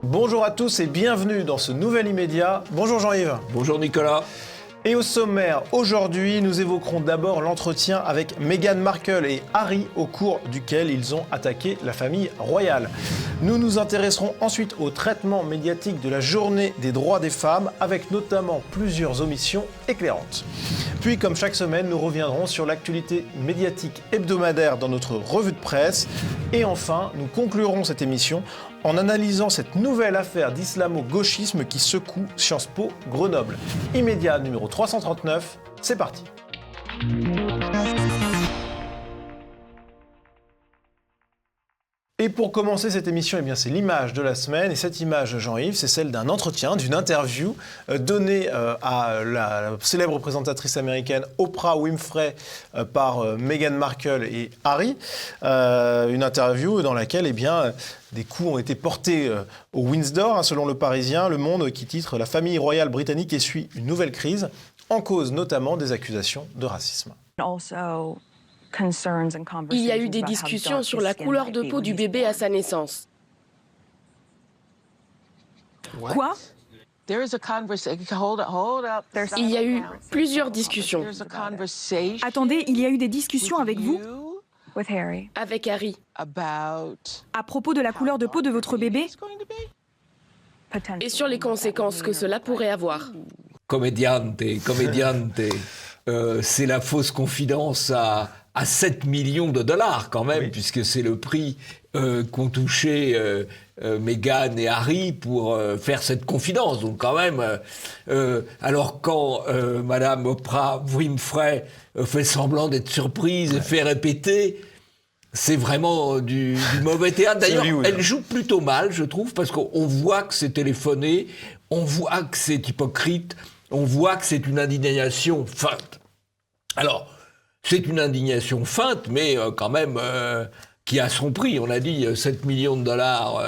Bonjour à tous et bienvenue dans ce nouvel immédiat. Bonjour Jean-Yves. Bonjour Nicolas. Et au sommaire, aujourd'hui, nous évoquerons d'abord l'entretien avec Meghan Markle et Harry au cours duquel ils ont attaqué la famille royale. Nous nous intéresserons ensuite au traitement médiatique de la journée des droits des femmes avec notamment plusieurs omissions éclairantes. Puis, comme chaque semaine, nous reviendrons sur l'actualité médiatique hebdomadaire dans notre revue de presse. Et enfin, nous conclurons cette émission en analysant cette nouvelle affaire d'islamo-gauchisme qui secoue Sciences Po Grenoble. Immédiat numéro 339, c'est parti. Et pour commencer cette émission, c'est l'image de la semaine. Et cette image, Jean-Yves, c'est celle d'un entretien, d'une interview donnée à la célèbre présentatrice américaine Oprah Winfrey par Meghan Markle et Harry. Une interview dans laquelle des coups ont été portés au Windsor, selon Le Parisien, Le Monde qui titre « La famille royale britannique essuie une nouvelle crise », en cause notamment des accusations de racisme. Il y a eu des discussions sur la couleur de peau du bébé à sa naissance. Quoi? Il y a eu plusieurs discussions. Attendez, il y a eu des discussions avec vous? Avec Harry. À propos de la couleur de peau de votre bébé? Et sur les conséquences que cela pourrait avoir. Comediante. C'est la fausse confidence à 7 millions de dollars quand même, oui. Puisque c'est le prix qu'ont touché Meghan et Harry pour faire cette confidence. Donc quand même, alors quand Madame Oprah Winfrey fait semblant d'être surprise et fait répéter, c'est vraiment du mauvais théâtre. D'ailleurs, elle joue plutôt mal, je trouve, parce qu'on voit que c'est téléphoné, on voit que c'est hypocrite, on voit que c'est une indignation feinte. Alors, c'est une indignation feinte, mais quand même qui a son prix. On a dit 7 millions de dollars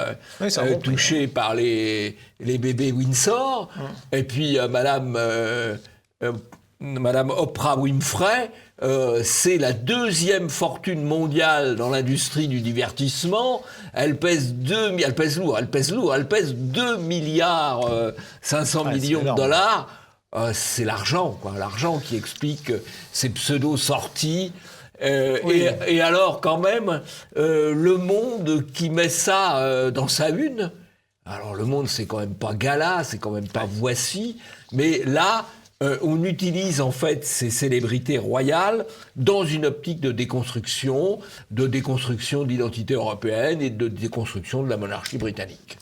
touchés par les bébés Windsor. Et puis Madame Oprah Winfrey, c'est la deuxième fortune mondiale dans l'industrie du divertissement. Elle pèse 2 milliards 500 millions de dollars. C'est l'argent qui explique ces pseudo-sorties. Et alors, quand même, Le Monde qui met ça dans sa une. Alors, Le Monde, c'est quand même pas Gala, c'est quand même pas Voici. Mais là, on utilise en fait ces célébrités royales dans une optique de déconstruction de l'identité européenne et de déconstruction de la monarchie britannique.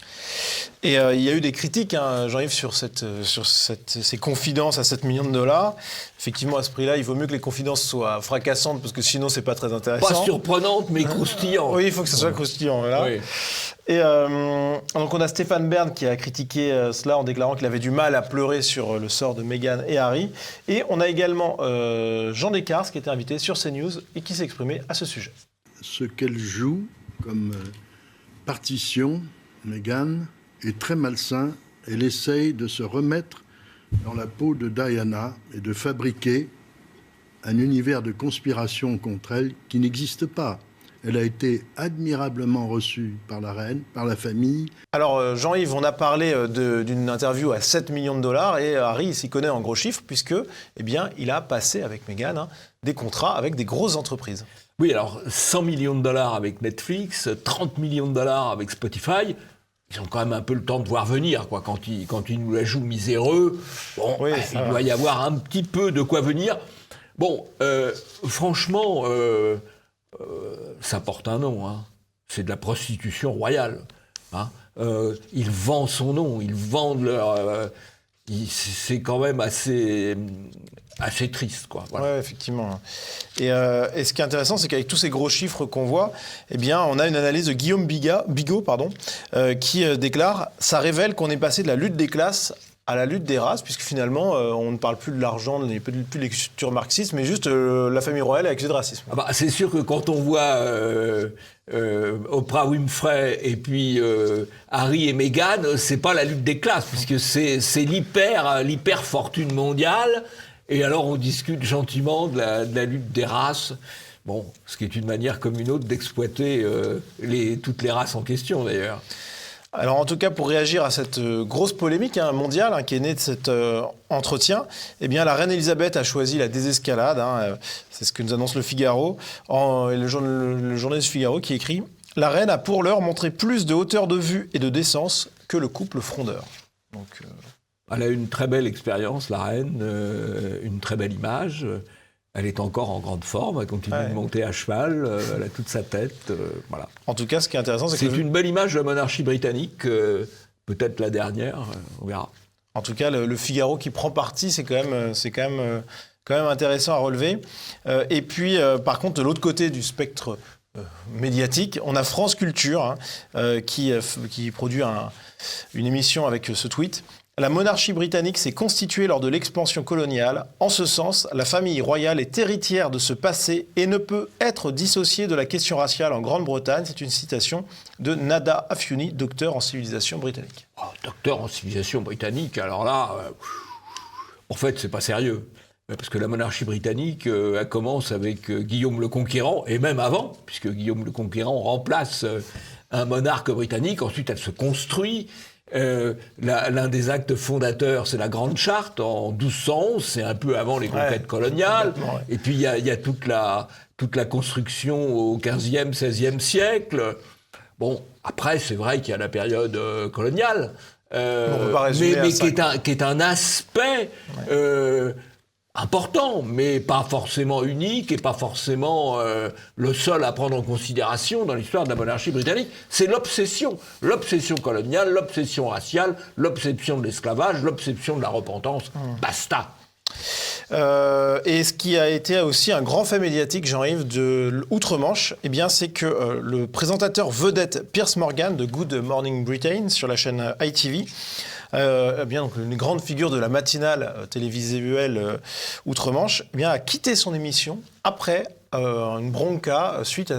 Et il y a eu des critiques, Jean-Yves, sur ces confidences à 7 millions de dollars. Effectivement, à ce prix-là, il vaut mieux que les confidences soient fracassantes, parce que sinon, c'est pas très intéressant. Pas surprenantes, mais croustillantes. Oui, il faut que ça soit croustillant. Voilà. Oui. Et donc, on a Stéphane Bern qui a critiqué cela en déclarant qu'il avait du mal à pleurer sur le sort de Meghan et Harry. Et on a également Jean Descartes qui était invité sur CNews et qui s'est exprimé à ce sujet. Ce qu'elle joue comme partition, Meghan, est très malsain. Elle essaye de se remettre dans la peau de Diana et de fabriquer un univers de conspiration contre elle qui n'existe pas. Elle a été admirablement reçue par la reine, par la famille. Alors Jean-Yves, on a parlé d'une interview à 7 millions de dollars et Harry s'y connaît en gros chiffres puisque il a passé avec Meghan des contrats avec des grosses entreprises. Oui, alors 100 millions de dollars avec Netflix, 30 millions de dollars avec Spotify. Ils ont quand même un peu le temps de voir venir, quoi. Quand ils nous la jouent miséreux, il doit y avoir un petit peu de quoi venir. Bon, franchement, ça porte un nom. C'est de la prostitution royale. Ils vendent son nom, ils vendent leur... c'est quand même assez triste, quoi. Voilà. Ouais, effectivement. Et ce qui est intéressant, c'est qu'avec tous ces gros chiffres qu'on voit, on a une analyse de Guillaume Bigot, qui déclare « Ça révèle qu'on est passé de la lutte des classes à la lutte des races, puisque finalement, on ne parle plus de l'argent, il n'y a plus de lecture marxiste, mais juste la famille royale est accusée de racisme. Ah bah, c'est sûr que quand on voit Oprah Winfrey et puis Harry et Meghan, c'est pas la lutte des classes, puisque c'est l'hyper fortune mondiale, et alors on discute gentiment de la lutte des races. Bon, ce qui est une manière comme une autre d'exploiter toutes les races en question, d'ailleurs. Alors en tout cas, pour réagir à cette grosse polémique mondiale qui est née de cet entretien, eh bien, la reine Elisabeth a choisi la désescalade. C'est ce que nous annonce Le Figaro. Le journaliste Figaro qui écrit « La reine a pour l'heure montré plus de hauteur de vue et de décence que le couple frondeur ». Donc, elle a une très belle expérience, la reine, une très belle image. Elle est encore en grande forme, elle continue de monter à cheval, elle a toute sa tête, voilà. En tout cas, ce qui est intéressant, c'est une belle image de la monarchie britannique, peut-être la dernière, on verra. En tout cas, le Figaro qui prend parti, c'est quand même intéressant à relever. Et puis, par contre, de l'autre côté du spectre médiatique, on a France Culture qui produit une émission avec ce tweet. La monarchie britannique s'est constituée lors de l'expansion coloniale. En ce sens, la famille royale est héritière de ce passé et ne peut être dissociée de la question raciale en Grande-Bretagne. C'est une citation de Nada Afyouni, docteur en civilisation britannique. Oh, docteur en civilisation britannique, alors là, en fait, c'est pas sérieux. Parce que la monarchie britannique, elle commence avec Guillaume le Conquérant, et même avant, puisque Guillaume le Conquérant remplace un monarque britannique. Ensuite, elle se construit. L'un des actes fondateurs, c'est la Grande Charte en 1211, c'est un peu avant les conquêtes coloniales. Ouais. Et puis il y a toute la construction au 15e, 16e siècle. Bon, après, c'est vrai qu'il y a la période coloniale, mais qui est un aspect important, mais pas forcément unique et pas forcément le seul à prendre en considération dans l'histoire de la monarchie britannique. C'est l'obsession coloniale, l'obsession raciale, l'obsession de l'esclavage, l'obsession de la repentance. Basta. Et ce qui a été aussi un grand fait médiatique, Jean-Yves, de l'Outre-Manche, eh bien, c'est que le présentateur vedette Piers Morgan de Good Morning Britain sur la chaîne ITV, donc une grande figure de la matinale télévisuelle Outre-Manche, a quitté son émission après une bronca suite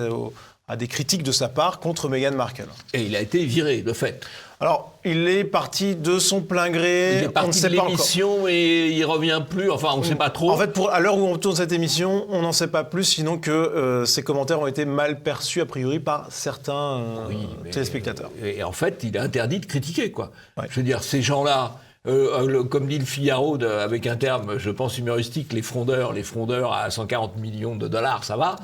à des critiques de sa part contre Meghan Markle. Et il a été viré, de fait. Alors, il est parti de son plein gré. Il est parti de l'émission et il revient plus. Enfin, on ne sait pas trop. En fait, à l'heure où on tourne cette émission, on n'en sait pas plus, sinon que ses commentaires ont été mal perçus, a priori, par certains téléspectateurs. Et en fait, il est interdit de critiquer, quoi. Ouais. Je veux dire, ces gens-là, comme dit le Figaro, avec un terme, je pense, humoristique, les frondeurs à 140 millions de dollars, ça va.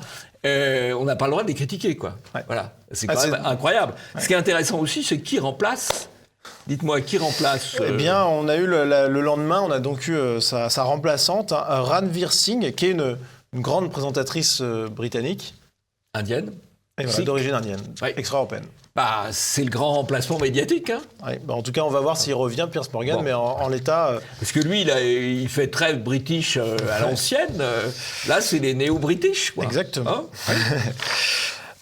On n'a pas le droit de les critiquer, quoi. Ouais. Voilà. C'est quand même incroyable. Ouais. Ce qui est intéressant aussi, c'est qui remplace. Dites-moi, qui remplace Eh bien, on a eu le lendemain, on a donc eu sa remplaçante, Ranveer Singh, qui est une grande présentatrice britannique. Indienne. D'origine indienne, extra-européenne. Bah, c'est le grand remplacement médiatique. Hein. Ouais, en tout cas, on va voir s'il revient, Piers Morgan, mais en l'état... Parce que lui, il fait très british à l'ancienne. Là, c'est les néo-british, quoi. Exactement. Hein.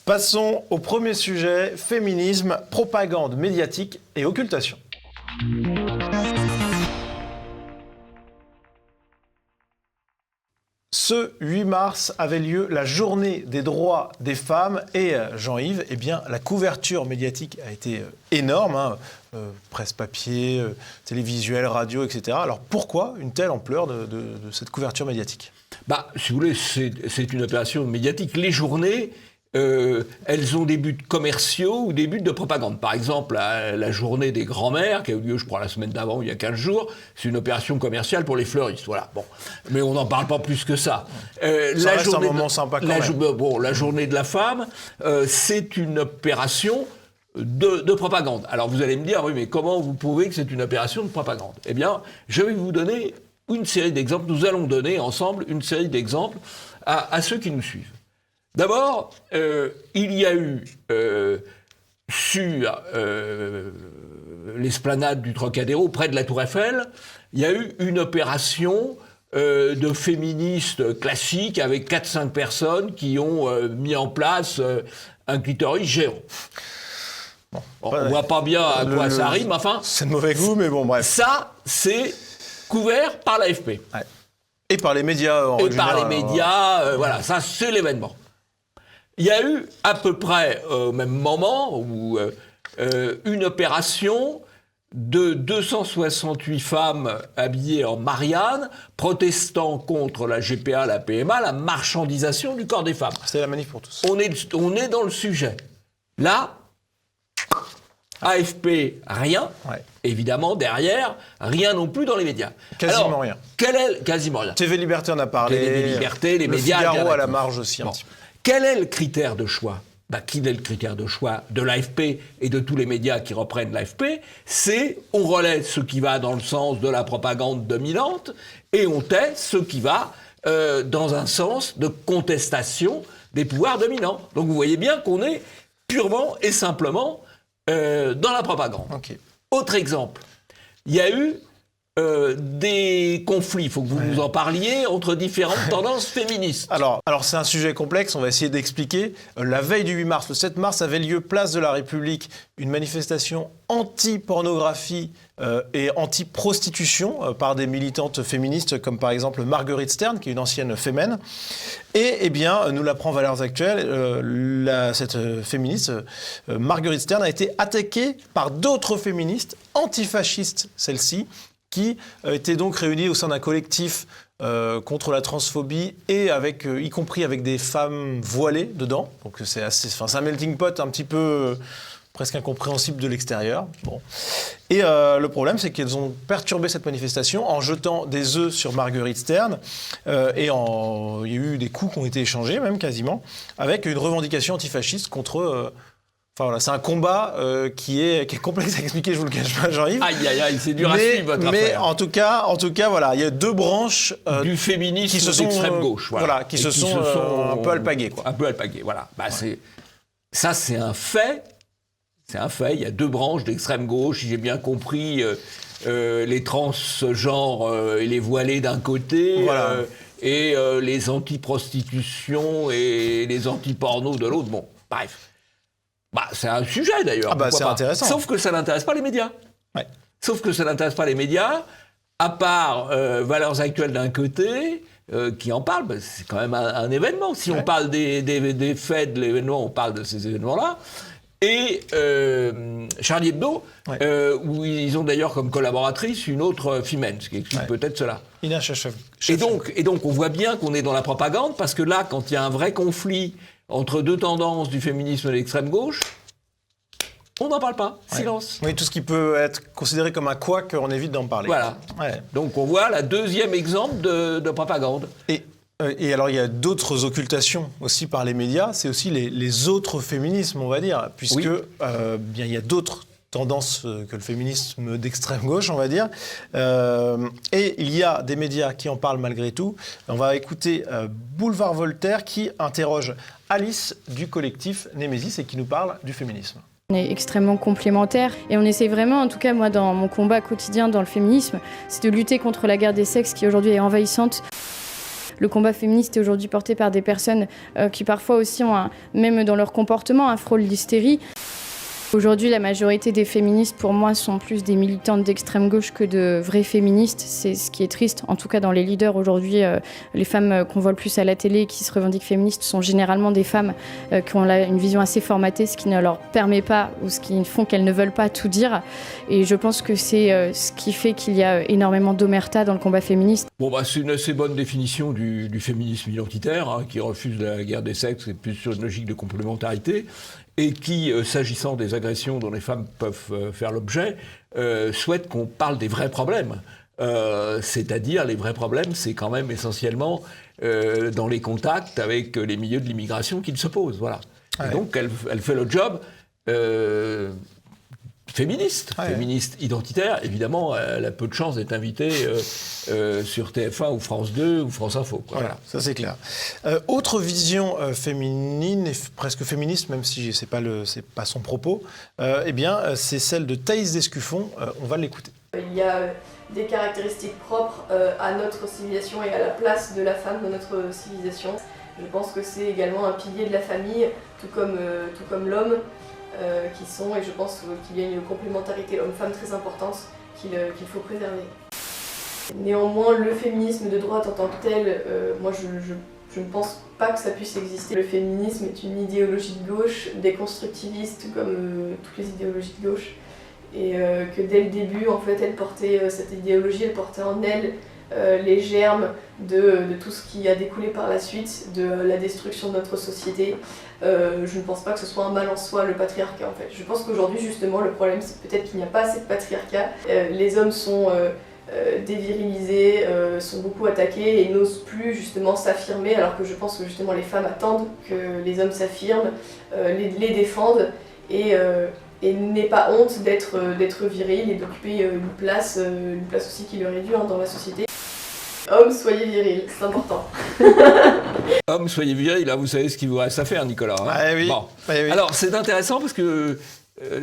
Passons au premier sujet, féminisme, propagande médiatique et occultation. Ce 8 mars avait lieu la journée des droits des femmes et Jean-Yves, eh bien, la couverture médiatique a été énorme, presse papier, télévisuel, radio, etc. Alors pourquoi une telle ampleur de cette couverture médiatique ? Bah, si vous voulez, c'est une opération médiatique. Les journées, elles ont des buts commerciaux ou des buts de propagande. Par exemple, la journée des grands-mères, qui a eu lieu, je crois, la semaine d'avant, il y a 15 jours, c'est une opération commerciale pour les fleuristes. Voilà. Bon. Mais on n'en parle pas plus que ça. Ça reste un moment sympa quand même. La journée de la femme, c'est une opération de propagande. Alors vous allez me dire, oui, mais comment vous prouvez que c'est une opération de propagande ? Eh bien, je vais vous donner une série d'exemples. Nous allons donner ensemble une série d'exemples à ceux qui nous suivent. D'abord, il y a eu sur l'esplanade du Trocadéro, près de la Tour Eiffel, il y a eu une opération de féministes classiques avec 4-5 personnes qui ont mis en place un clitoris géant. Bon, on ne voit pas bien à quoi ça rime, enfin... C'est de mauvais goût, mais bon, bref. Ça, c'est couvert par l'AFP. Ouais. Et par les médias en Et règle par générale, les médias, voilà, ça c'est l'événement. Il y a eu à peu près au même moment où une opération de 268 femmes habillées en Marianne, protestant contre la GPA, la PMA, la marchandisation du corps des femmes. C'est la manif pour tous. On est dans le sujet. Là, AFP, rien. Ouais. Évidemment, derrière, rien non plus dans les médias. Quasiment Alors, rien. Quasiment rien. TV Liberté en a parlé. TV Liberté, les le médias. Figaro à la marge aussi un Bon. petit peu. Quel est le critère de choix? Quel est le critère de choix de l'AFP et de tous les médias qui reprennent l'AFP? C'est on relaie ce qui va dans le sens de la propagande dominante et on tait ce qui va dans un sens de contestation des pouvoirs dominants. Donc vous voyez bien qu'on est purement et simplement dans la propagande. Okay. Autre exemple, il y a eu des conflits, il faut que vous nous en parliez, entre différentes tendances féministes. Alors c'est un sujet complexe, on va essayer d'expliquer. La veille du 8 mars, le 7 mars, avait lieu place de la République une manifestation anti-pornographie et anti-prostitution par des militantes féministes comme par exemple Marguerite Stern, qui est une ancienne fémène. Et eh bien, nous l'apprend Valeurs Actuelles, cette féministe, Marguerite Stern, a été attaquée par d'autres féministes antifascistes, celle-ci, qui étaient donc réunies au sein d'un collectif contre la transphobie et avec, y compris avec des femmes voilées dedans. Donc c'est un melting pot un petit peu presque incompréhensible de l'extérieur. Bon. Et le problème, c'est qu'elles ont perturbé cette manifestation en jetant des œufs sur Marguerite Stern il y a eu des coups qui ont été échangés, même quasiment, avec une revendication antifasciste contre... Enfin voilà, c'est un combat qui est complexe à expliquer, je vous le cache pas, Jean-Yves. Aïe, aïe, aïe, c'est dur à suivre votre mais affaire. en tout cas, voilà, il y a deux branches du féminisme qui se sont d'extrême gauche, voilà, qui se sont un peu alpaguées, quoi. Un peu alpaguées, voilà. C'est un fait. C'est un fait. Il y a deux branches d'extrême gauche. Si j'ai bien compris, les transgenres et les voilés d'un côté. Voilà. Et les anti-prostitution et les anti-porno de l'autre. Bon, bref. C'est un sujet d'ailleurs. C'est intéressant. Sauf que ça n'intéresse pas les médias. Ouais. Sauf que ça n'intéresse pas les médias, à part Valeurs Actuelles d'un côté, qui en parle, c'est quand même un événement. Si on parle des faits de l'événement, on parle de ces événements-là. Et Charlie Hebdo, où ils ont d'ailleurs comme collaboratrice une autre femelle, ce qui explique peut-être cela. Ina Chachev. Et donc on voit bien qu'on est dans la propagande, parce que là, quand il y a un vrai conflit entre deux tendances du féminisme et de l'extrême gauche, on n'en parle pas. Silence. Oui, tout ce qui peut être considéré comme un couac, on évite d'en parler. Voilà. Ouais. Donc on voit la deuxième exemple de propagande. Et alors, il y a d'autres occultations aussi par les médias, c'est aussi les autres féminismes, on va dire, puisque bien, il y a d'autres tendances que le féminisme d'extrême gauche, on va dire. Et il y a des médias qui en parlent malgré tout. On va écouter Boulevard Voltaire qui interroge Alice du collectif Némésis et qui nous parle du féminisme. On est extrêmement complémentaires et on essaie vraiment, en tout cas moi dans mon combat quotidien dans le féminisme, c'est de lutter contre la guerre des sexes qui aujourd'hui est envahissante. Le combat féministe est aujourd'hui porté par des personnes qui parfois aussi ont, même dans leur comportement, un frôle d'hystérie. Aujourd'hui, la majorité des féministes, pour moi, sont plus des militantes d'extrême gauche que de vraies féministes. C'est ce qui est triste. En tout cas, dans les leaders aujourd'hui, les femmes qu'on voit le plus à la télé qui se revendiquent féministes sont généralement des femmes qui ont une vision assez formatée, ce qui ne leur permet pas ou ce qui font qu'elles ne veulent pas tout dire. Et je pense que c'est ce qui fait qu'il y a énormément d'omerta dans le combat féministe. C'est une assez bonne définition du féminisme identitaire, qui refuse la guerre des sexes et plus sur une logique de complémentarité, et qui, s'agissant des agressions dont les femmes peuvent faire l'objet, souhaite qu'on parle des vrais problèmes. C'est-à-dire, les vrais problèmes, c'est quand même essentiellement dans les contacts avec les milieux de l'immigration qu'ils se posent. Voilà. Ouais. Et donc, elle fait le job féministe, féministe identitaire. Évidemment, elle a peu de chance d'être invitée sur TF1 ou France 2 ou France Info. Quoi. Voilà, ça c'est clair. Autre vision féminine et presque féministe, même si c'est pas son propos, c'est celle de Thaïs Descuffon. On va l'écouter. Il y a des caractéristiques propres à notre civilisation et à la place de la femme dans notre civilisation. Je pense que c'est également un pilier de la famille, tout comme l'homme. Et je pense qu'il y a une complémentarité homme-femme très importante qu'il faut préserver. Néanmoins, le féminisme de droite en tant que tel, moi je ne pense pas que ça puisse exister. Le féminisme est une idéologie de gauche, déconstructiviste comme toutes les idéologies de gauche, et que dès le début, en fait, cette idéologie, elle portait en elle les germes de tout ce qui a découlé par la suite, de la destruction de notre société. Je ne pense pas que ce soit un mal en soi, le patriarcat, en fait. Je pense qu'aujourd'hui, justement, le problème, c'est peut-être qu'il n'y a pas assez de patriarcat. Les hommes sont dévirilisés, sont beaucoup attaqués et n'osent plus justement s'affirmer, alors que je pense que justement les femmes attendent que les hommes s'affirment, les défendent et n'aient pas honte d'être viril et d'occuper une place aussi qui leur est due dans la société. Hommes, soyez virils, c'est important. Hommes, soyez virils, là vous savez ce qu'il vous reste à faire, Nicolas. Hein. Ah, oui. Bon. Ah, oui. Alors c'est intéressant parce que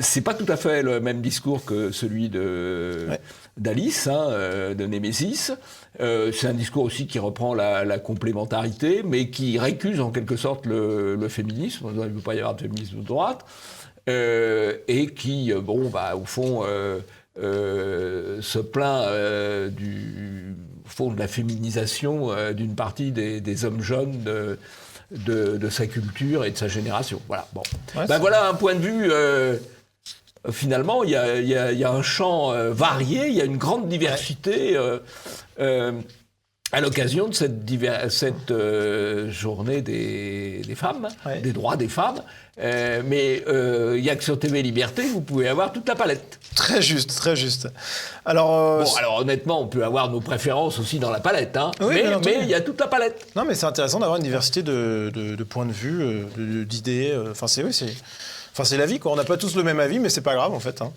c'est pas tout à fait le même discours que celui d'Alice, de Némésis. C'est un discours aussi qui reprend la complémentarité, mais qui récuse en quelque sorte le féminisme. Il ne peut pas y avoir de féminisme de droite. Et qui, au fond, se plaint au fond, de la féminisation d'une partie des hommes jeunes de sa culture et de sa génération. Voilà. Bon. Ouais, voilà un point de vue. Finalement, il y a un champ varié, il y a une grande diversité à l'occasion de cette journée des femmes, des droits des femmes. Mais il n'y a que sur TV Liberté, vous pouvez avoir toute la palette. Très juste, très juste. Alors, alors honnêtement, on peut avoir nos préférences aussi dans la palette, hein, oui, mais il y a toute la palette. Non, mais c'est intéressant d'avoir une diversité de points de vue, d'idées. C'est la vie, quoi. On n'a pas tous le même avis, mais c'est pas grave, en fait. Hein.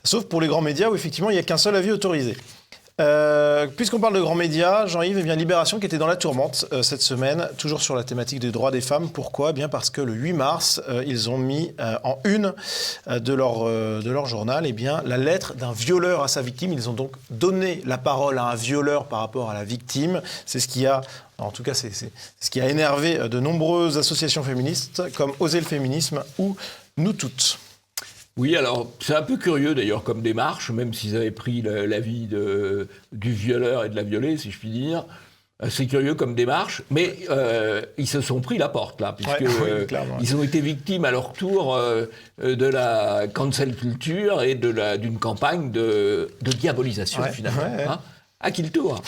Sauf pour les grands médias où, effectivement, il n'y a qu'un seul avis autorisé. Puisqu'on parle de grands médias, Jean-Yves, Libération qui était dans la tourmente cette semaine, toujours sur la thématique des droits des femmes. Pourquoi ? Bien parce que le 8 mars, ils ont mis en une de leur journal la lettre d'un violeur à sa victime. Ils ont donc donné la parole à un violeur par rapport à la victime. C'est ce qui a... En tout cas, c'est ce qui a énervé de nombreuses associations féministes comme Oser le féminisme ou Nous Toutes. Oui, alors c'est un peu curieux d'ailleurs comme démarche, même s'ils avaient pris l'avis du violeur et de la violée, si je puis dire. C'est curieux comme démarche, mais ils se sont pris la porte là, puisque ils ont été victimes à leur tour de la cancel culture et d'une campagne de diabolisation finalement. Hein, à qui le tour?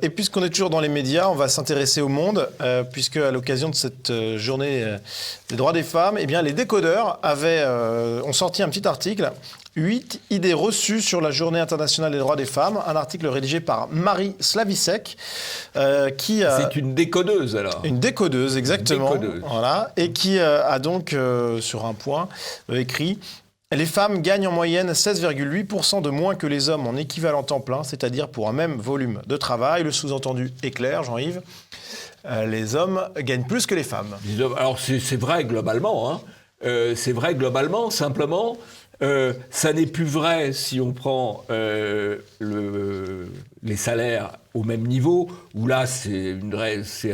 Et puisqu'on est toujours dans les médias, on va s'intéresser au Monde, puisque à l'occasion de cette journée des droits des femmes, les décodeurs ont sorti un petit article, 8 idées reçues sur la journée internationale des droits des femmes, un article rédigé par Marie Slavisek, qui... C'est une décodeuse alors. Une décodeuse, exactement. Une décodeuse. Voilà, et qui a donc, sur un point, écrit... Les femmes gagnent en moyenne 16,8% de moins que les hommes en équivalent temps plein, c'est-à-dire pour un même volume de travail. Le sous-entendu est clair, Jean-Yves. Les hommes gagnent plus que les femmes. Alors c'est vrai globalement, hein. C'est vrai globalement, simplement, ça n'est plus vrai si on prend les salaires au même niveau, où là c'est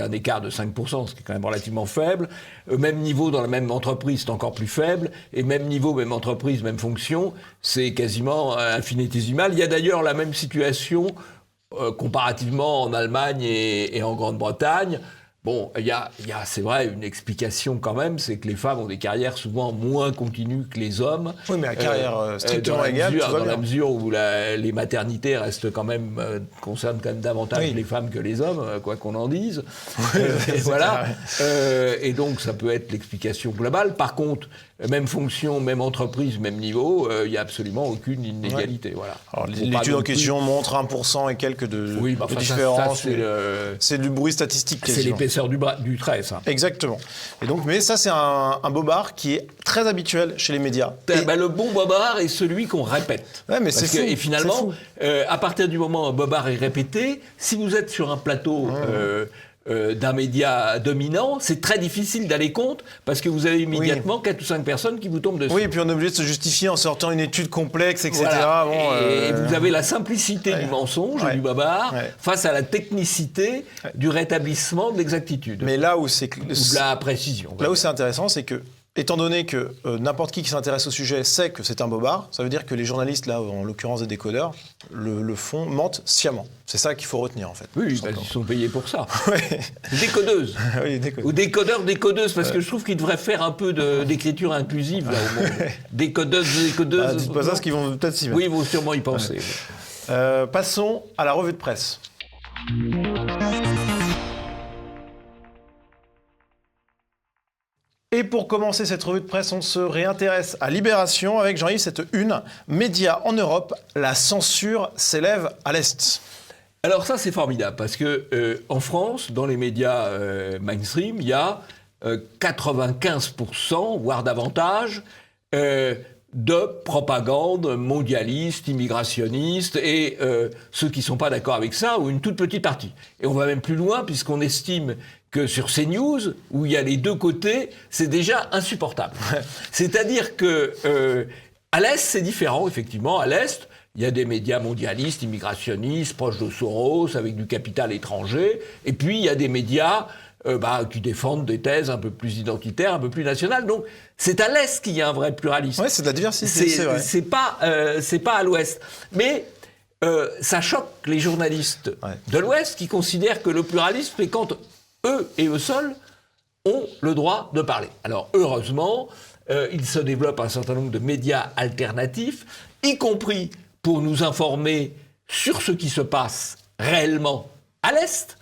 un écart de 5%, ce qui est quand même relativement faible. Même niveau dans la même entreprise, c'est encore plus faible. Et même niveau, même entreprise, même fonction, c'est quasiment infinitésimal. Il y a d'ailleurs la même situation comparativement en Allemagne et en Grande-Bretagne. Bon, il y a, c'est vrai, une explication quand même, c'est que les femmes ont des carrières souvent moins continues que les hommes. Oui, mais à carrière strictement égale, dans la mesure où les maternités restent quand même, concernent quand même davantage les femmes que les hommes, quoi qu'on en dise. Voilà. Et donc, ça peut être l'explication globale. Par contre, même fonction, même entreprise, même niveau, il n'y a absolument aucune inégalité. Voilà. Alors, l'étude en question montre 1% et quelques de différence. C'est du bruit statistique. C'est l'épaisseur du trait, ça. Exactement. Et donc, mais ça, c'est un bobard qui est très habituel chez les médias. Le bon bobard est celui qu'on répète. Ouais, mais c'est fou. Et finalement, à partir du moment où un bobard est répété, si vous êtes sur un plateau... d'un média dominant, c'est très difficile d'aller contre parce que vous avez immédiatement 4 ou 5 personnes qui vous tombent dessus. Oui, et puis on est obligé de se justifier en sortant une étude complexe, etc. Voilà. Et vous avez la simplicité du mensonge et du bobard face à la technicité du rétablissement de l'exactitude. Mais là où c'est... Ou de la précision. Là où c'est intéressant, c'est que étant donné que n'importe qui s'intéresse au sujet sait que c'est un bobard, ça veut dire que les journalistes, là, en l'occurrence des décodeurs, le font, mentent sciemment. C'est ça qu'il faut retenir, en fait. Oui, ils sont payés pour ça. Ouais. Décodeuses. Oui, décodeurs. Ou décodeuses, parce que je trouve qu'ils devraient faire un peu d'écriture inclusive, là, au monde. Décodeuses. Ah, dites pas ça, parce qu'ils vont peut-être s'y mettre. Oui, ils vont sûrement y penser. Ouais. Passons à la revue de presse. Et pour commencer cette revue de presse, on se réintéresse à Libération avec Jean-Yves, cette une. Médias en Europe, la censure s'élève à l'Est. Alors ça, c'est formidable, parce que en France, dans les médias mainstream, il y a 95%, voire davantage, de propagande mondialiste, immigrationniste, et ceux qui ne sont pas d'accord avec ça, ou une toute petite partie. Et on va même plus loin, puisqu'on estime que sur CNews, où il y a les deux côtés, c'est déjà insupportable. C'est-à-dire que à l'Est, c'est différent, effectivement. À l'Est, il y a des médias mondialistes, immigrationnistes, proches de Soros, avec du capital étranger. Et puis, il y a des médias qui défendent des thèses un peu plus identitaires, un peu plus nationales. Donc, c'est à l'Est qu'il y a un vrai pluralisme. Oui, c'est de la diversité, c'est vrai. C'est pas à l'Ouest. Mais ça choque les journalistes de l'Ouest qui considèrent que le pluralisme, c'est quand eux et eux seuls ont le droit de parler. Alors, heureusement, il se développe un certain nombre de médias alternatifs, y compris pour nous informer sur ce qui se passe réellement à l'Est.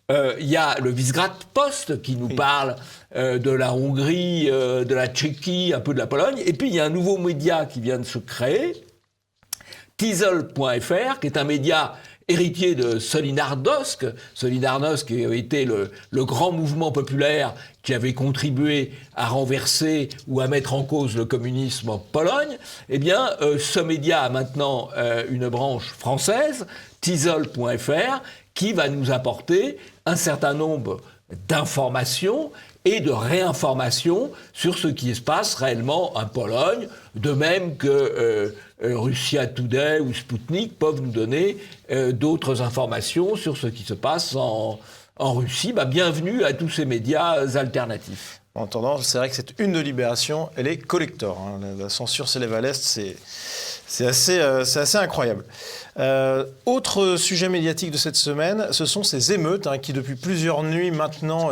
Il y a le Visegrad Post qui nous parle de la Hongrie, de la Tchéquie, un peu de la Pologne. Et puis, il y a un nouveau média qui vient de se créer, Tizol.fr, qui est un média héritier de Solidarność. Solidarność qui avait été le grand mouvement populaire qui avait contribué à renverser ou à mettre en cause le communisme en Pologne. Eh bien, ce média a maintenant une branche française, Tizol.fr, qui va nous apporter un certain nombre d'informations et de réinformations sur ce qui se passe réellement en Pologne, de même que Russia Today ou Sputnik peuvent nous donner d'autres informations sur ce qui se passe en Russie. Bienvenue à tous ces médias alternatifs. En attendant, c'est vrai que cette une de Libération, elle est collector. La censure s'élève à l'Est, c'est assez incroyable. Autre sujet médiatique de cette semaine, ce sont ces émeutes qui, depuis plusieurs nuits maintenant,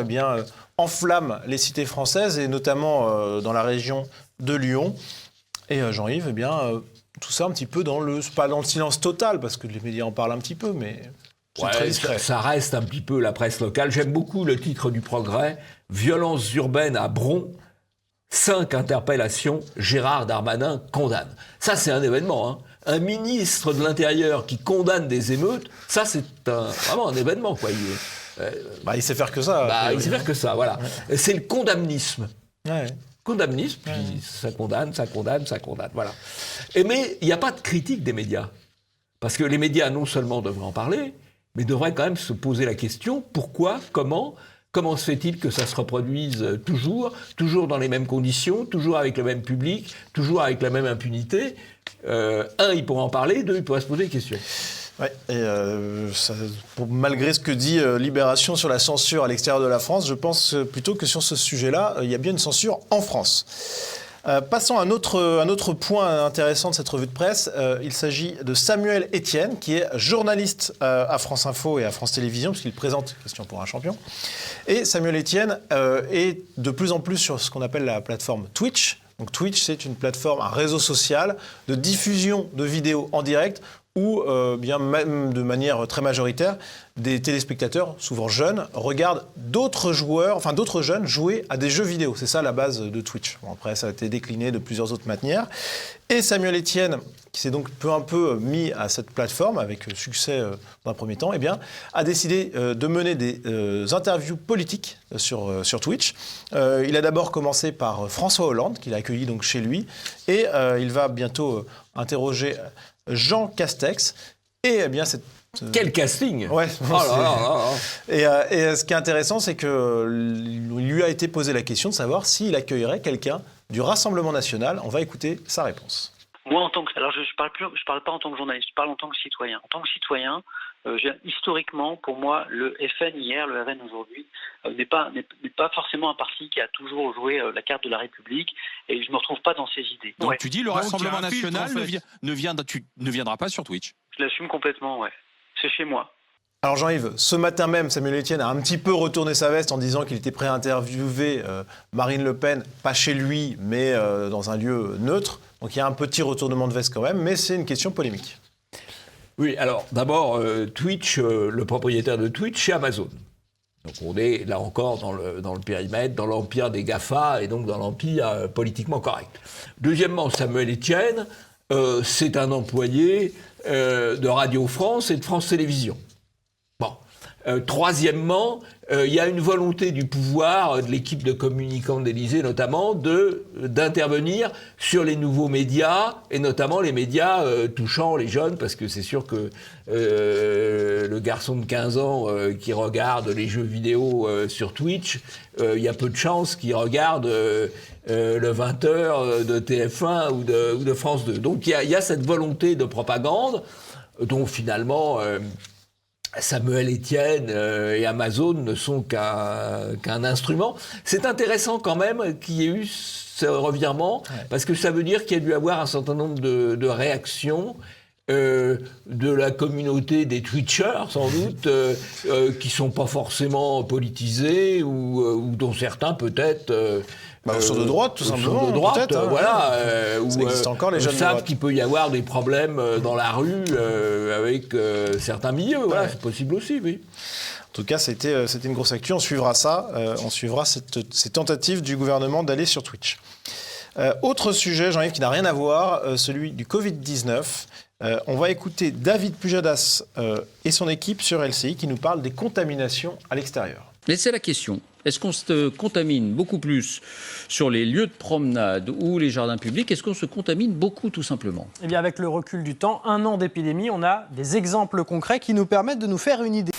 enflamment les cités françaises, et notamment dans la région de Lyon. Et Jean-Yves, tout ça un petit peu pas dans le silence total, parce que les médias en parlent un petit peu, mais c'est très discret. Ça reste un petit peu la presse locale. J'aime beaucoup le titre du Progrès, « Violences urbaines à Bron ». 5 interpellations, Gérard Darmanin condamne. Ça, c'est un événement. Un ministre de l'Intérieur qui condamne des émeutes, ça, c'est vraiment un événement, quoi. Il sait faire que ça. Il sait faire que ça, voilà. Ouais. C'est le condamnisme. Ouais. Condamnisme, puis ça condamne, voilà. Mais il n'y a pas de critique des médias. Parce que les médias, non seulement devraient en parler, mais devraient quand même se poser la question, pourquoi, comment se fait-il que ça se reproduise toujours dans les mêmes conditions, toujours avec le même public, toujours avec la même impunité? Il pourra en parler, 2, il pourra se poser des questions. Ouais, et malgré ce que dit Libération sur la censure à l'extérieur de la France, je pense plutôt que sur ce sujet-là, il y a bien une censure en France. Passons à un autre point intéressant de cette revue de presse. Il s'agit de Samuel Etienne, qui est journaliste à France Info et à France Télévisions, puisqu'il présente Question pour un champion. Et Samuel Etienne est de plus en plus sur ce qu'on appelle la plateforme Twitch. Donc Twitch, c'est une plateforme, un réseau social de diffusion de vidéos en direct, où, même de manière très majoritaire, des téléspectateurs, souvent jeunes, regardent d'autres jeunes jouer à des jeux vidéo. C'est ça la base de Twitch. Bon, après, ça a été décliné de plusieurs autres manières. Et Samuel Etienne, qui s'est donc peu à peu mis à cette plateforme, avec succès dans un premier temps, a décidé de mener des interviews politiques sur Twitch. Il a d'abord commencé par François Hollande, qu'il a accueilli donc chez lui, et il va bientôt interroger Jean Castex. Et quel casting! Ouais. Et ce qui est intéressant, c'est qu'il lui a été posé la question de savoir s'il accueillerait quelqu'un du Rassemblement national. On va écouter sa réponse. Moi, alors je parle pas en tant que journaliste, je parle en tant que citoyen. En tant que citoyen, Historiquement, pour moi, le FN hier, le RN aujourd'hui, n'est pas forcément un parti qui a toujours joué la carte de la République, et je ne me retrouve pas dans ses idées. Donc tu dis le Rassemblement national ne viendra pas sur Twitch. Je l'assume complètement, ouais. C'est chez moi. Alors Jean-Yves, ce matin même, Samuel Etienne a un petit peu retourné sa veste en disant qu'il était prêt à interviewer Marine Le Pen, pas chez lui, mais dans un lieu neutre. Donc il y a un petit retournement de veste quand même, mais c'est une question polémique. Oui, alors d'abord, Twitch, le propriétaire de Twitch, c'est Amazon. Donc on est là encore dans le périmètre, dans l'empire des GAFA et donc dans l'empire politiquement correct. Deuxièmement, Samuel Etienne, c'est un employé de Radio France et de France Télévisions. Bon. Troisièmement, il y a une volonté du pouvoir, de l'équipe de communicants de l'Élysée notamment, d'intervenir sur les nouveaux médias, et notamment les médias touchant les jeunes, parce que c'est sûr que le garçon de 15 ans qui regarde les jeux vidéo sur Twitch, il y a peu de chances qu'il regarde le 20h de TF1 ou de France 2. Donc il y a cette volonté de propagande, dont finalement... Samuel Etienne et Amazon ne sont qu'un instrument. C'est intéressant quand même qu'il y ait eu ce revirement, parce que ça veut dire qu'il y a dû avoir un certain nombre de réactions de la communauté des Twitchers, sans doute, qui ne sont pas forcément politisés, ou dont certains peut-être... sont de droite, tout simplement. De droite, voilà. Ça existe encore, les jeunes de droite. Savent qu'il peut y avoir des problèmes dans la rue avec certains milieux. Voilà, c'est possible aussi, oui. En tout cas, c'était une grosse actu. On suivra ça. On suivra ces tentatives du gouvernement d'aller sur Twitch. Autre sujet, Jean-Yves, qui n'a rien à voir, celui du Covid-19. On va écouter David Pujadas et son équipe sur LCI qui nous parle des contaminations à l'extérieur. Mais c'est la question. Est-ce qu'on se contamine beaucoup plus sur les lieux de promenade ou les jardins publics? Est-ce qu'on se contamine beaucoup, tout simplement? Eh bien, avec le recul du temps, 1 an d'épidémie, on a des exemples concrets qui nous permettent de nous faire une idée.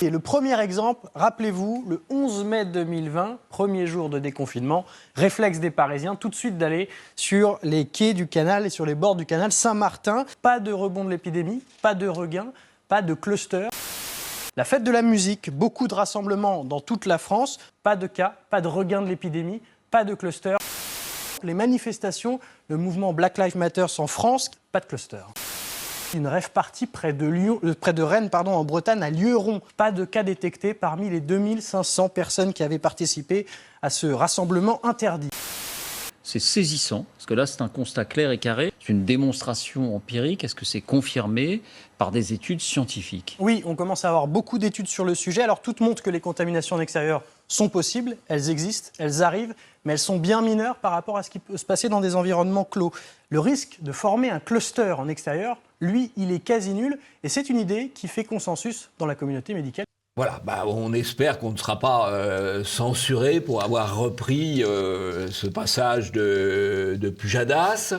Et le premier exemple, rappelez-vous, le 11 mai 2020, premier jour de déconfinement, réflexe des Parisiens, tout de suite d'aller sur les quais du canal et sur les bords du canal Saint-Martin. Pas de rebond de l'épidémie, pas de regain, pas de cluster. La fête de la musique, beaucoup de rassemblements dans toute la France, pas de cas, pas de regain de l'épidémie, pas de cluster. Les manifestations, le mouvement Black Lives Matter en France, pas de cluster. Une rave party près de Rennes, en Bretagne, à Lieuron. Pas de cas détectés parmi les 2500 personnes qui avaient participé à ce rassemblement interdit. C'est saisissant, parce que là, c'est un constat clair et carré. C'est une démonstration empirique. Est-ce que c'est confirmé par des études scientifiques? Oui, on commence à avoir beaucoup d'études sur le sujet. Alors, toutes montrent que les contaminations en extérieur sont possibles, elles existent, elles arrivent, mais elles sont bien mineures par rapport à ce qui peut se passer dans des environnements clos. Le risque de former un cluster en extérieur, lui, il est quasi nul, et c'est une idée qui fait consensus dans la communauté médicale. Voilà, on espère qu'on ne sera pas censuré pour avoir repris ce passage de Pujadas.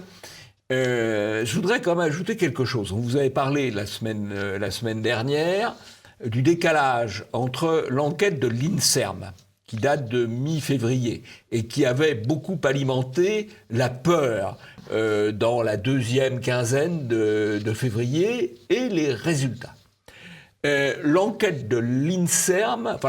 Je voudrais quand même ajouter quelque chose. On vous avait parlé la semaine dernière du décalage entre l'enquête de l'INSERM, qui date de mi-février, et qui avait beaucoup alimenté la peur dans la deuxième quinzaine de février, et les résultats. L'enquête de l'INSERM,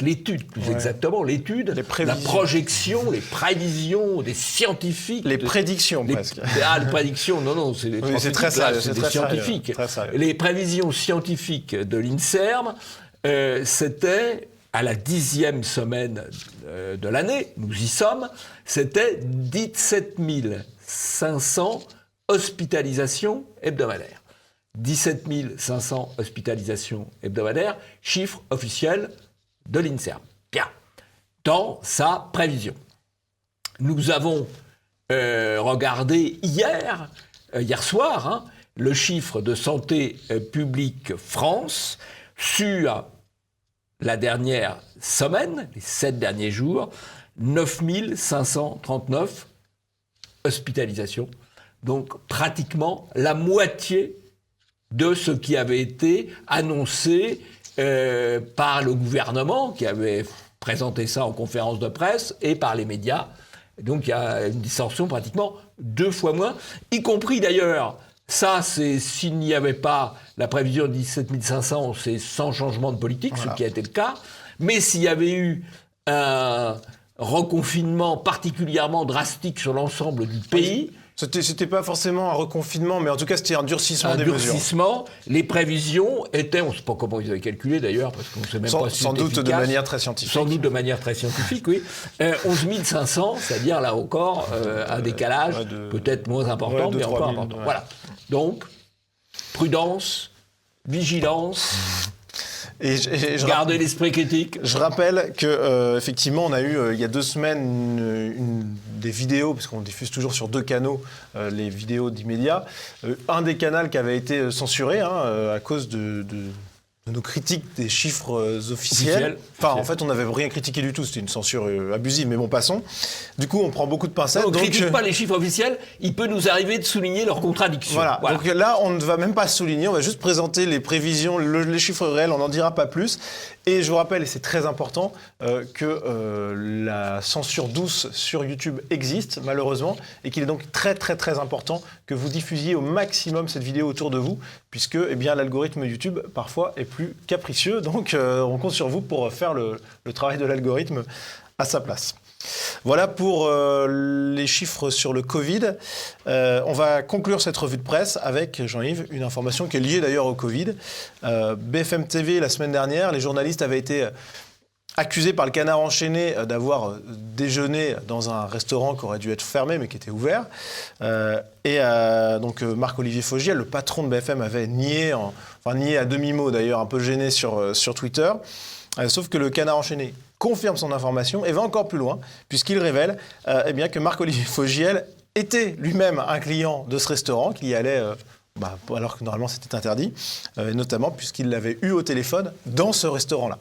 l'étude plus exactement, la projection, les prévisions des scientifiques... Les prédictions presque. Les prédictions, non, c'est très sérieux, c'est des scientifiques. Les prévisions scientifiques de l'INSERM, c'était à la 10e semaine de l'année, nous y sommes, c'était 17 500 hospitalisations hebdomadaires. 17 500 hospitalisations hebdomadaires, chiffre officiel de l'INSERM. Bien, dans sa prévision. Nous avons regardé hier soir, le chiffre de Santé publique France sur la dernière semaine, les 7 derniers jours, 9 539 hospitalisations. Donc pratiquement la moitié de ce qui avait été annoncé par le gouvernement, qui avait présenté ça en conférence de presse, et par les médias. Donc il y a une distorsion pratiquement 2 fois moins, y compris d'ailleurs Ça, c'est s'il n'y avait pas la prévision de 17 500, c'est sans changement de politique, ce qui a été le cas. Mais s'il y avait eu un reconfinement particulièrement drastique sur l'ensemble du pays... C'était pas forcément un reconfinement, mais en tout cas, c'était un durcissement des mesures. Les prévisions étaient, on ne sait pas comment ils avaient calculé d'ailleurs, parce qu'on ne sait même pas si sans doute efficace, de manière très scientifique. Sans doute de manière très scientifique, oui. 11 500, c'est-à-dire là encore un décalage peut-être moins important, mais encore important. Ouais. Voilà. Donc, prudence, vigilance... Et garder l'esprit critique. Je rappelle que effectivement, on a eu il y a 2 semaines des vidéos, parce qu'on diffuse toujours sur 2 canaux les vidéos d'Immédiat. Un des canaux qui avait été censuré à cause de nos critiques des chiffres officiels. Enfin, en fait, on n'avait rien critiqué du tout. C'était une censure abusive, mais bon, passons. Du coup, on prend beaucoup de pincettes. On ne critique pas les chiffres officiels. Il peut nous arriver de souligner leurs contradictions. Voilà. Donc là, on ne va même pas souligner. On va juste présenter les prévisions, les chiffres réels. On n'en dira pas plus. Et je vous rappelle, et c'est très important, que la censure douce sur YouTube existe, malheureusement, et qu'il est donc très, très, très important que vous diffusiez au maximum cette vidéo autour de vous, puisque l'algorithme YouTube, parfois, est plus capricieux. Donc, on compte sur vous pour faire le travail de l'algorithme à sa place. Voilà pour les chiffres sur le Covid. On va conclure cette revue de presse avec, Jean-Yves, une information qui est liée d'ailleurs au Covid. BFM TV, la semaine dernière, les journalistes avaient été accusés par le Canard enchaîné d'avoir déjeuné dans un restaurant qui aurait dû être fermé mais qui était ouvert. Donc Marc-Olivier Fogiel, le patron de BFM, avait nié à demi-mot d'ailleurs, un peu gêné sur Twitter. Sauf que le Canard enchaîné confirme son information et va encore plus loin, puisqu'il révèle que Marc-Olivier Fogiel était lui-même un client de ce restaurant, qu'il y allait, alors que normalement c'était interdit, notamment puisqu'il l'avait eu au téléphone dans ce restaurant-là.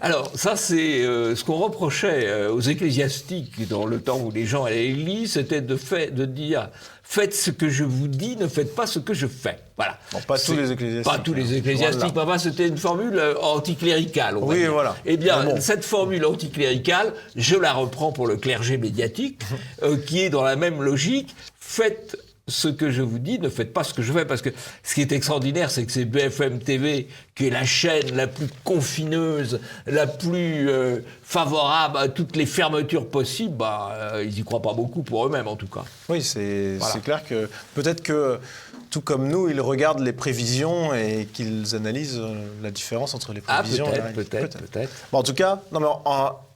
Alors, ça, c'est ce qu'on reprochait aux ecclésiastiques dans le temps où les gens allaient à l'église, c'était de dire « Faites ce que je vous dis, ne faites pas ce que je fais ». Voilà. Bon, pas tous les ecclésiastiques. Pas tous les ecclésiastiques, voilà. C'était une formule anticléricale. Oui, voilà. Eh bien, cette formule anticléricale, je la reprends pour le clergé médiatique, qui est dans la même logique. Faites ce que je vous dis, ne faites pas ce que je fais. Parce que ce qui est extraordinaire, c'est que c'est BFM TV, qui est la chaîne la plus confineuse, la plus favorable à toutes les fermetures possibles, ils n'y croient pas beaucoup pour eux-mêmes, en tout cas. Oui, c'est clair que peut-être que, tout comme nous, ils regardent les prévisions et qu'ils analysent la différence entre les prévisions. Peut-être. Bon, en tout cas,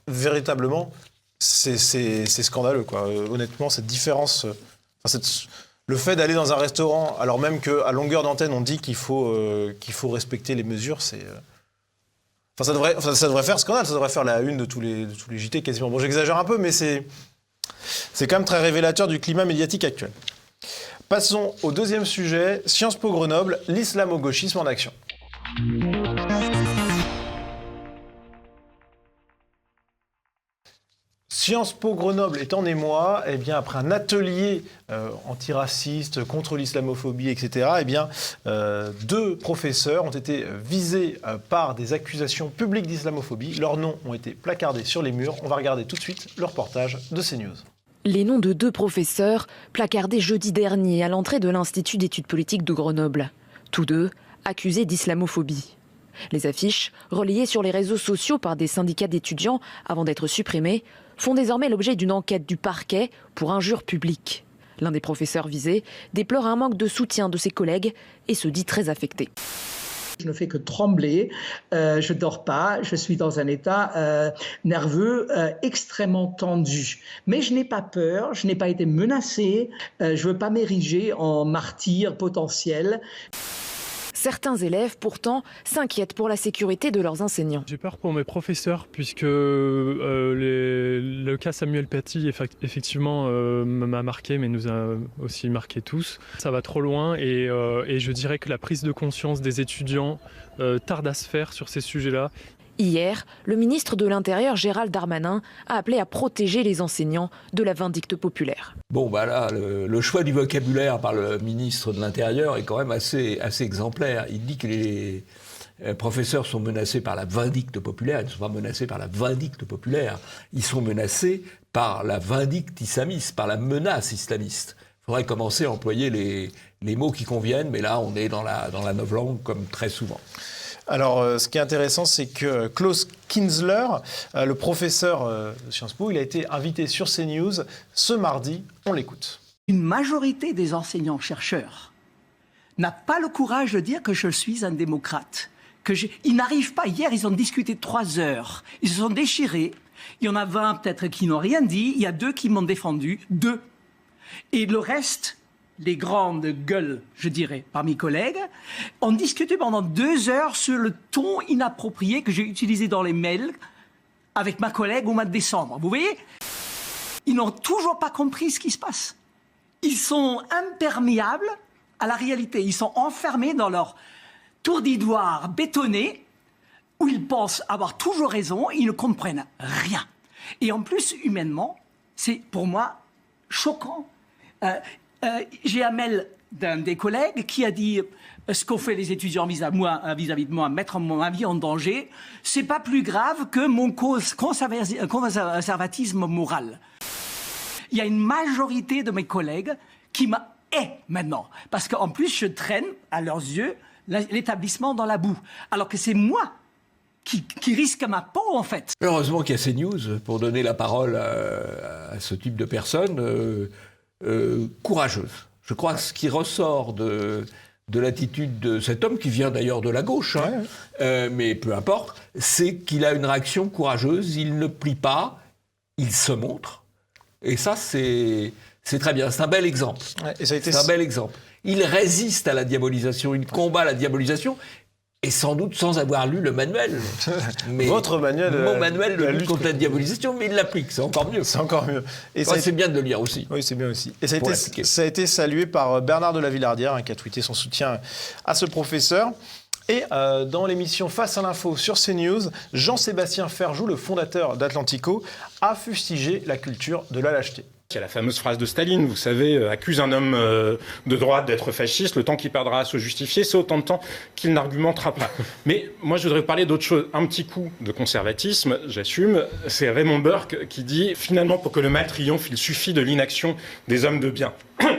véritablement, c'est scandaleux, quoi. Honnêtement, cette différence... Le fait d'aller dans un restaurant, alors même qu'à longueur d'antenne, on dit qu'il faut respecter les mesures, ça devrait faire scandale, ça devrait faire la une de tous les JT quasiment. Bon, j'exagère un peu, mais c'est quand même très révélateur du climat médiatique actuel. Passons au deuxième sujet, Sciences Po Grenoble, l'islamo-gauchisme en action. Sciences Po Grenoble est en émoi, après un atelier antiraciste, contre l'islamophobie, etc., 2 professeurs ont été visés par des accusations publiques d'islamophobie. Leurs noms ont été placardés sur les murs. On va regarder tout de suite le reportage de CNews. Les noms de 2 professeurs placardés jeudi dernier à l'entrée de l'Institut d'études politiques de Grenoble. Tous 2 accusés d'islamophobie. Les affiches, relayées sur les réseaux sociaux par des syndicats d'étudiants avant d'être supprimées, font désormais l'objet d'une enquête du parquet pour injure publique. L'un des professeurs visés déplore un manque de soutien de ses collègues et se dit très affecté. Je ne fais que trembler, je ne dors pas, je suis dans un état nerveux extrêmement tendu. Mais je n'ai pas peur, je n'ai pas été menacée, je ne veux pas m'ériger en martyr potentiel. Certains élèves, pourtant, s'inquiètent pour la sécurité de leurs enseignants. J'ai peur pour mes professeurs, puisque le cas Samuel Paty, effectivement, m'a marqué, mais nous a aussi marqué tous. Ça va trop loin et je dirais que la prise de conscience des étudiants tarde à se faire sur ces sujets-là. Hier, le ministre de l'Intérieur, Gérald Darmanin, a appelé à protéger les enseignants de la vindicte populaire. Bon, là, le choix du vocabulaire par le ministre de l'Intérieur est quand même assez exemplaire. Il dit que les professeurs sont menacés par la vindicte populaire. Ils ne sont pas menacés par la vindicte populaire. Ils sont menacés par la vindicte islamiste, par la menace islamiste. Il faudrait commencer à employer les mots qui conviennent, mais là, on est dans la novlangue comme très souvent. Alors, ce qui est intéressant, c'est que Klaus Kinzler, le professeur de Sciences Po, il a été invité sur CNews ce mardi. On l'écoute. Une majorité des enseignants-chercheurs n'a pas le courage de dire que je suis un démocrate. Ils n'arrivent pas. Hier, ils ont discuté 3 heures. Ils se sont déchirés. Il y en a 20 peut-être qui n'ont rien dit. Il y a 2 qui m'ont défendu. 2. Et le reste, les grandes gueules, je dirais, par mes collègues, ont discuté pendant 2 heures sur le ton inapproprié que j'ai utilisé dans les mails avec ma collègue au mois de décembre. Vous voyez ? Ils n'ont toujours pas compris ce qui se passe. Ils sont imperméables à la réalité. Ils sont enfermés dans leur tour d'ivoire bétonné où ils pensent avoir toujours raison et ils ne comprennent rien. Et en plus, humainement, c'est pour moi choquant. J'ai un mail d'un des collègues qui a dit ce qu'ont fait les étudiants vis-à-vis de moi, mettre ma vie en danger, c'est pas plus grave que mon conservatisme moral. Il y a une majorité de mes collègues qui m'a hait maintenant. Parce qu'en plus, je traîne, à leurs yeux, l'établissement dans la boue. Alors que c'est moi qui risque ma peau, en fait. Heureusement qu'il y a CNews pour donner la parole à ce type de personnes courageuses. Je crois que ce qui ressort de l'attitude de cet homme, qui vient d'ailleurs de la gauche, mais peu importe, c'est qu'il a une réaction courageuse, il ne plie pas, il se montre. Et ça, c'est très bien. C'est un bel exemple. Ouais, c'est un bel exemple. Il résiste à la diabolisation, il combat la diabolisation, et sans doute sans avoir lu le manuel. Mais votre manuel. Mon manuel de lutte contre la diabolisation, mais il l'applique, c'est encore mieux. C'est encore mieux. Et c'est bien de le lire aussi. Oui, c'est bien aussi. Et ça a été salué par Bernard de la Villardière, qui a tweeté son soutien à ce professeur. Et dans l'émission Face à l'info sur CNews, Jean-Sébastien Ferjou, le fondateur d'Atlantico, a fustigé la culture de la lâcheté. Il y a la fameuse phrase de Staline, vous savez, accuse un homme de droite d'être fasciste, le temps qu'il perdra à se justifier, c'est autant de temps qu'il n'argumentera pas. Mais moi, je voudrais parler d'autre chose. Un petit coup de conservatisme, j'assume, c'est Raymond Burke qui dit « Finalement, pour que le mal triomphe, il suffit de l'inaction des hommes de bien ».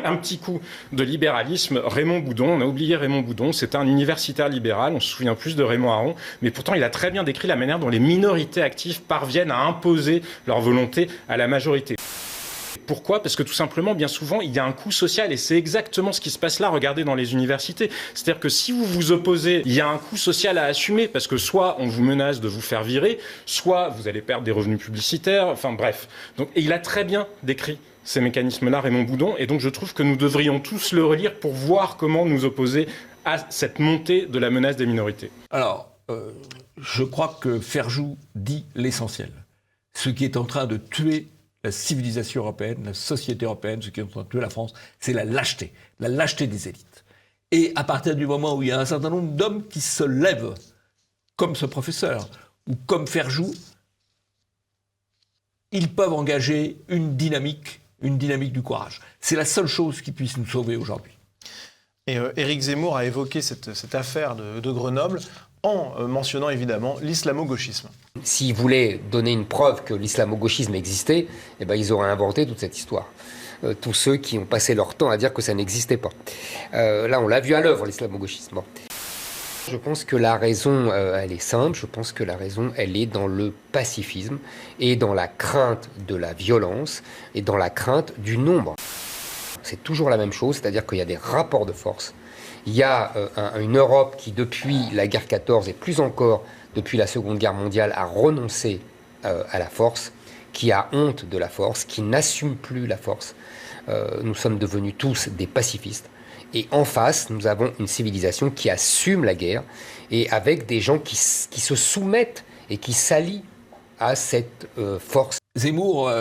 Un petit coup de libéralisme, Raymond Boudon, on a oublié Raymond Boudon, c'est un universitaire libéral, on se souvient plus de Raymond Aron, mais pourtant il a très bien décrit la manière dont les minorités actives parviennent à imposer leur volonté à la majorité. Pourquoi ? Parce que tout simplement, bien souvent, il y a un coût social et c'est exactement ce qui se passe là, regardez dans les universités. C'est-à-dire que si vous vous opposez, il y a un coût social à assumer parce que soit on vous menace de vous faire virer, soit vous allez perdre des revenus publicitaires, enfin bref. Donc, et il a très bien décrit ces mécanismes-là, Raymond Boudon, et donc je trouve que nous devrions tous le relire pour voir comment nous opposer à cette montée de la menace des minorités. Alors, je crois que Ferjou dit l'essentiel. Ce qui est en train de tuer la civilisation européenne, la société européenne, ce qui est en train de tuer la France, c'est la lâcheté des élites. Et à partir du moment où il y a un certain nombre d'hommes qui se lèvent, comme ce professeur, ou comme Ferjou, ils peuvent engager une dynamique du courage. C'est la seule chose qui puisse nous sauver aujourd'hui. Et Éric Zemmour a évoqué cette affaire de Grenoble en mentionnant évidemment l'islamo-gauchisme. S'ils voulaient donner une preuve que l'islamo-gauchisme existait, eh ben, ils auraient inventé toute cette histoire. Tous ceux qui ont passé leur temps à dire que ça n'existait pas. Là, on l'a vu à l'œuvre, l'islamo-gauchisme. Bon. Je pense que la raison, elle est simple. Je pense que la raison, elle est dans le pacifisme et dans la crainte de la violence et dans la crainte du nombre. C'est toujours la même chose, c'est-à-dire qu'il y a des rapports de force. Il y a une Europe qui, depuis la guerre 14 et plus encore depuis la Seconde Guerre mondiale, a renoncé à la force, qui a honte de la force, qui n'assume plus la force. Nous sommes devenus tous des pacifistes. Et en face, nous avons une civilisation qui assume la guerre et avec des gens qui se soumettent et qui s'allient à cette force. Zemmour,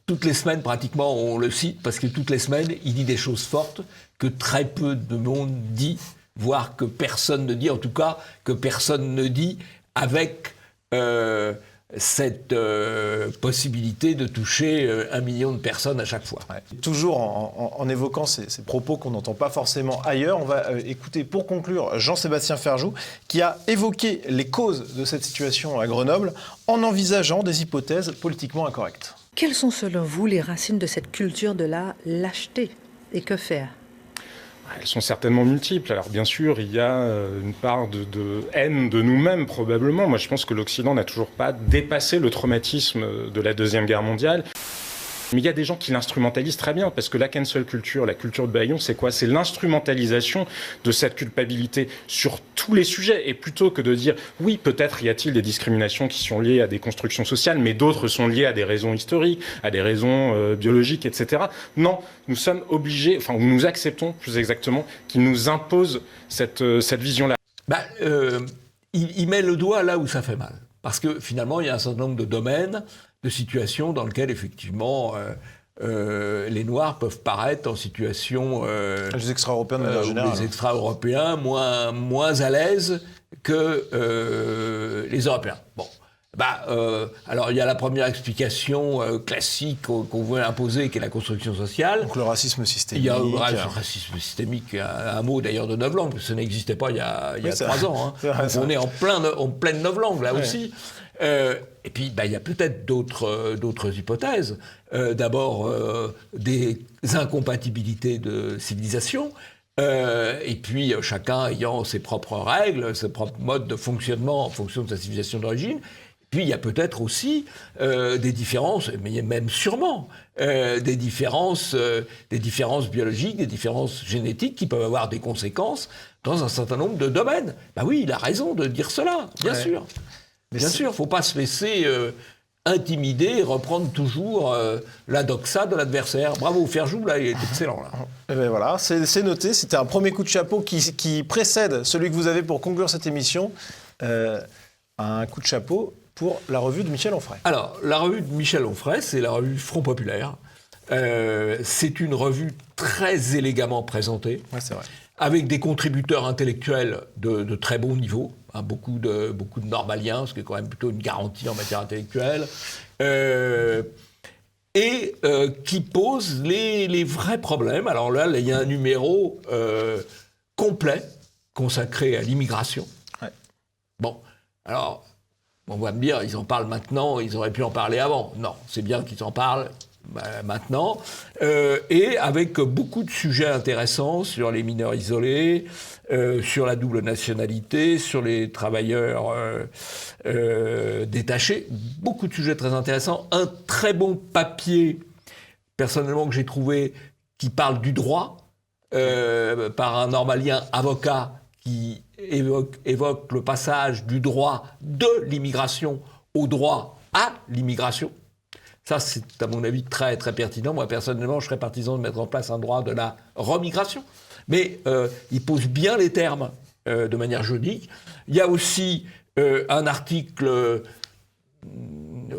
toutes les semaines pratiquement, on le cite parce que toutes les semaines, il dit des choses fortes que très peu de monde dit, voire que personne ne dit, en tout cas que personne ne dit avec cette possibilité de toucher 1 million de personnes à chaque fois. Ouais. Toujours en évoquant ces propos qu'on n'entend pas forcément ailleurs, on va écouter pour conclure Jean-Sébastien Ferjou qui a évoqué les causes de cette situation à Grenoble en envisageant des hypothèses politiquement incorrectes. Quelles sont selon vous les racines de cette culture de la lâcheté et que faire ? Elles sont certainement multiples. Alors bien sûr, il y a une part de haine de nous-mêmes, probablement. Moi, je pense que l'Occident n'a toujours pas dépassé le traumatisme de la Deuxième Guerre mondiale. Mais il y a des gens qui l'instrumentalisent très bien, parce que la cancel culture, la culture de bâillon, c'est quoi? C'est l'instrumentalisation de cette culpabilité sur tous les sujets. Et plutôt que de dire, oui, peut-être y a-t-il des discriminations qui sont liées à des constructions sociales, mais d'autres sont liées à des raisons historiques, à des raisons biologiques, etc. Non, nous sommes obligés, enfin, nous acceptons plus exactement, qu'ils nous imposent cette vision-là. Il met le doigt là où ça fait mal. Parce que finalement, il y a un certain nombre de domaines, de situations dans lesquelles, effectivement, les Noirs peuvent paraître en situation... les extra-européens de manière générale. Les extra-européens moins à l'aise que les Européens. Bon. Alors, il y a la première explication classique qu'on veut imposer, qui est la construction sociale. Donc le racisme systémique. Il y a le racisme systémique, un mot d'ailleurs de novlangue, parce que ça n'existait pas il y a 3 ans. Hein. On est en pleine novlangue, là aussi. Et puis, il y a peut-être d'autres hypothèses. D'abord, des incompatibilités de civilisation. Et puis, chacun ayant ses propres règles, ses propres modes de fonctionnement en fonction de sa civilisation d'origine. Puis, il y a peut-être aussi des différences, mais même sûrement, des différences biologiques, des différences génétiques qui peuvent avoir des conséquences dans un certain nombre de domaines. Oui, il a raison de dire cela, bien sûr. Bien sûr, il ne faut pas se laisser intimider et reprendre toujours la doxa de l'adversaire. Bravo, Ferjou, là, il est excellent. Là. Et ben voilà, c'est noté. C'était un premier coup de chapeau qui précède celui que vous avez pour conclure cette émission. Un coup de chapeau pour la revue de Michel Onfray. Alors, la revue de Michel Onfray, c'est la revue Front Populaire. C'est une revue très élégamment présentée. Ouais, c'est vrai. Avec des contributeurs intellectuels de très bon niveau, hein, beaucoup de normaliens, ce qui est quand même plutôt une garantie en matière intellectuelle, et qui pose les vrais problèmes. Alors là, il y a un numéro complet consacré à l'immigration. Ouais. Bon, alors, on va me dire, ils en parlent maintenant, ils auraient pu en parler avant. Non, c'est bien qu'ils en parlent maintenant, et avec beaucoup de sujets intéressants sur les mineurs isolés, sur la double nationalité, sur les travailleurs détachés, beaucoup de sujets très intéressants. Un très bon papier, personnellement, que j'ai trouvé, qui parle du droit, par un normalien avocat qui évoque le passage du droit de l'immigration au droit à l'immigration. Ça, c'est à mon avis très, très pertinent. Moi, personnellement, je serais partisan de mettre en place un droit de la remigration. Mais il pose bien les termes de manière juridique. Il y a aussi un article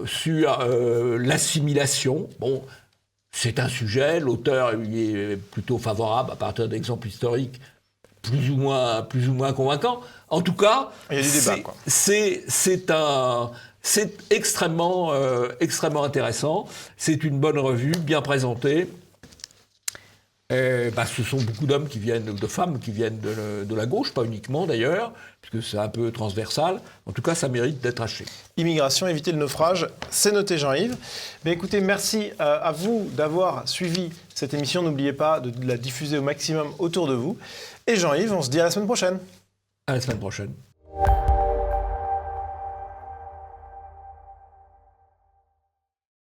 sur l'assimilation. Bon, c'est un sujet. L'auteur il est plutôt favorable à partir d'exemples historiques plus ou moins convaincants. En tout cas, il y a du débat, quoi. C'est extrêmement intéressant. C'est une bonne revue, bien présentée. Ce sont beaucoup d'hommes de femmes qui viennent de la gauche, pas uniquement d'ailleurs, puisque c'est un peu transversal. En tout cas, ça mérite d'être acheté. Immigration, éviter le naufrage, c'est noté, Jean-Yves. Mais écoutez, merci à vous d'avoir suivi cette émission. N'oubliez pas de la diffuser au maximum autour de vous. Et Jean-Yves, on se dit à la semaine prochaine. À la semaine prochaine.